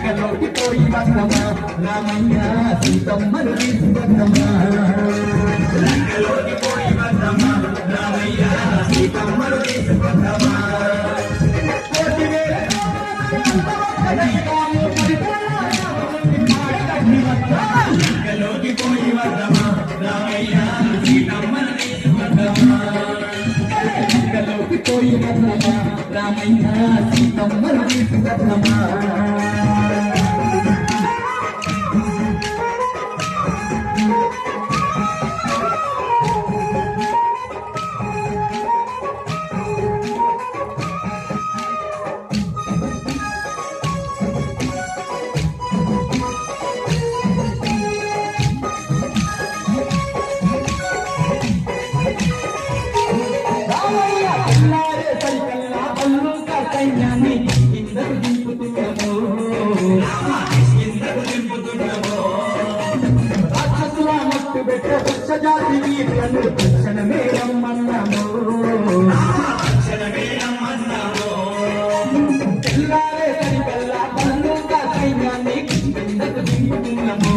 లంకలోకి పోయి వద్దమా రామయ్య సీతమ్మను తీసుకొద్దమా లంకలోకి పోయి వద్దమా రామయ్య సీతమ్మను తీసుకొద్దమా లంకలోకి పోయి వద్దమా రామయ్య సీతమ్మను తీసుకొద్దమా లంకలోకి పోయి వద్దమా రామయ్య సీతమ్మను తీసుకొద్దమా జాతి వీరులను తక్షణమే రమ్మన్నాము తెల్లారే సరికల్లా బంధువుగా సైన్యాన్ని కిందకు దింపుతున్నాము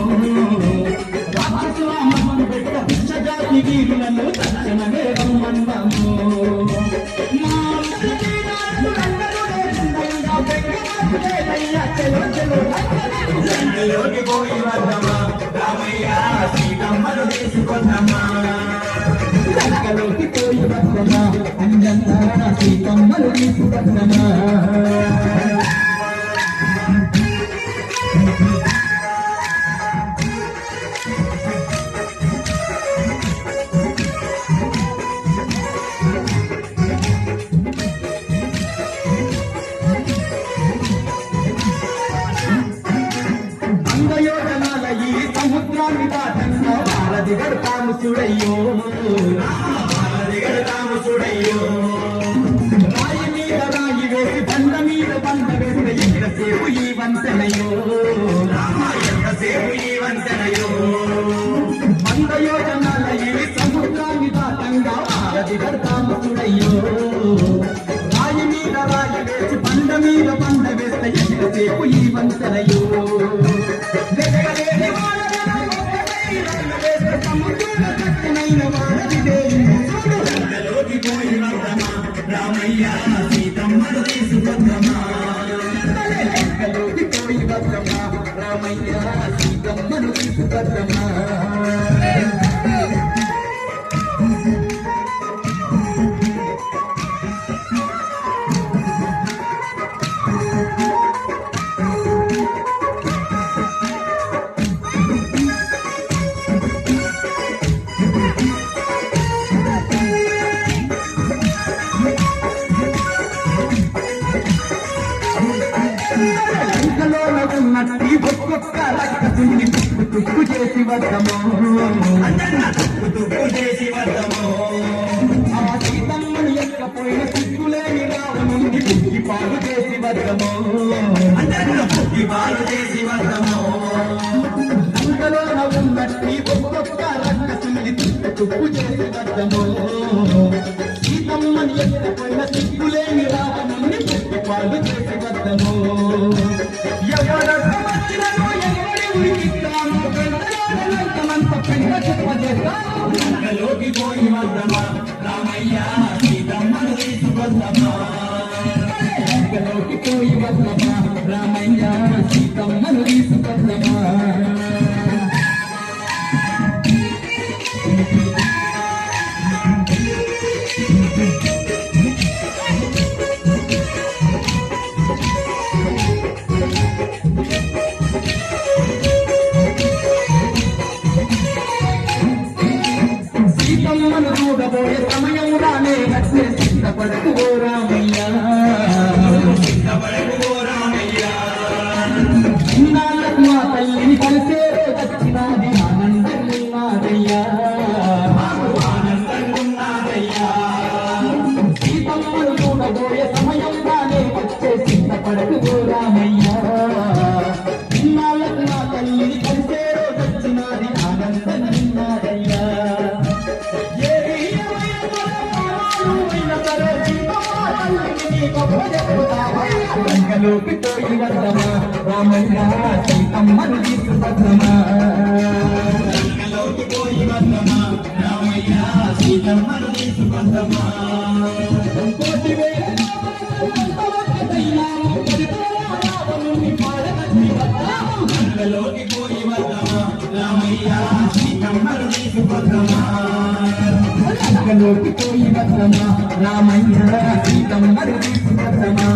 రాక్షసుల మమ్మను పెట్ట జాతి వీరులను తక్షణమే రమ్మన్నాము లంకలోకి పోయి వద్దమా రామయ్య సీతమ్మను తీసుకొద్దమా లంకలోకి పోయి వద్దమా అంజన్న సీతమ్మను తీసుకొద్దమా సముద్రాన్ని దాటంగా బాలదిగడతాము చూడయ్యో బాలదిగడతాము చూడయ్యో రాయి మీద రాయి వేసి బండ మీద బండ వేసిన ఎంతసేపు ఈ వంతెనయో ఎంతసేపు ఈ వంతెనయో 100 యోజనాల ఈ సముద్రాన్ని దాటంగా బాలదిగడతాము చూడయ్యో రాయి మీద రాయి వేసి బండ మీద బండ వేసిన ఎంతసేపు ఈ వంతెనయో లంకలోకి పోయి వద్దమా రామయ్య సీతమ్మను తీసుకొద్దమా లంకలోకి పోయి వద్దమా రామయ్య సీతమ్మను తీసుకొద్దమా ఉన్నట్టి ఒక్కొక్క రక్కసుని తుక్కు చేసి వద్దము తుక్కు చేసి వద్దము ఆ సీతమ్మను ఎక్కపోయిన సిగ్గులేని రావణుని పుట్టి పాలు చేసి వద్దము పుట్టి పాలు చేసి వద్దము లంకలోన ఉన్నట్టి ఒక్కొక్క రక్కసుని తుక్కు చేసి వద్దము సీతమ్మను ఎక్కపోయిన సిగ్గులేని రావణుని పుట్టి పాలు చేసి వద్దము లంకలోకి పోయి వద్దమా రామయ్య సీతమ్మను తీసుకొద్దమా లంకలోకి పోయి వద్దమా రామయ్య సీతమ్మను తీసుకొద్దమా సీతమ్మను చూడబోయే సమయం రానే వచ్చే సిద్ధపడకు ఓ రామయ్య సిద్ధపడకు ఓ రామయ్య ఇన్నాళ్ళకు మా తల్లిని కలిసి రామయ్య సీతమ్మను తీసుకొద్దమా లంకలోకి పోయి వద్దమా రామయ్య సీతమ్మను తీసుకొద్దమా కోటి వేల లంకలోకి పోయి వద్దమా రామయ్య సీతమ్మను తీసుకొద్దమా లంకలోకి పోయి వద్దమా రామయ్య సీతమ్మను తీసుకొద్దమా